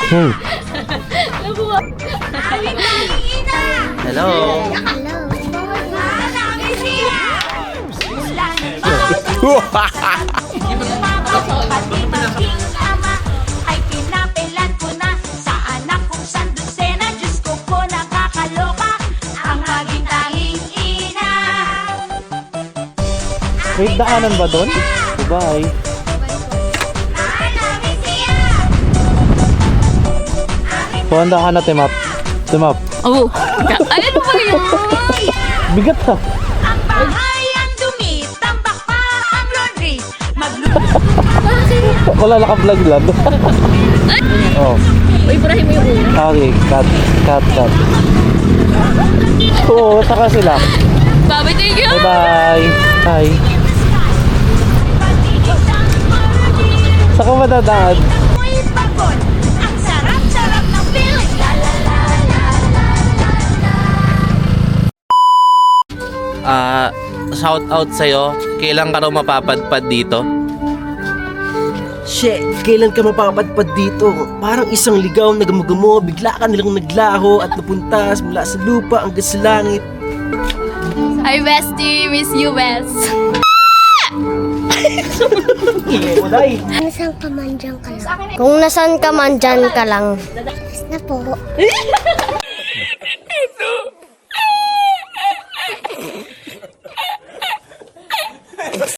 Hello. Ay pinapilan ko na sa anak kong sandusena. Diyos ko po nakakaloka ang maging tanging ina. Wait, daanan ba doon? Bye. Puhanda ka na, Timap. Timap. Oh, ano ba yun? Bigat ka. Ang bahay ang dumi, tambak pa ang laundry. Wala naka-vlog lang. Oh. Ibrahim mo yung una. Okay, cut. Oo, saka sila. Bye, thank you. Bye-bye. Bye. Saka madadaan. Muy pagod, ang sarap-sarap ng feeling. La la la la la la. Shout out sa'yo. Kailan ka raw mapapadpad dito? Shit, kailan ka mapapadpad dito? Parang isang ligaw na gamo-gamo, bigla ka nilang naglaho at napuntas mula sa lupa hanggang sa langit. Hi, bestie. Miss you, best. Ingay mo, day! Nasaan ka man dyan ka lang? Kung nasaan ka man dyan ka lang. Yes na po.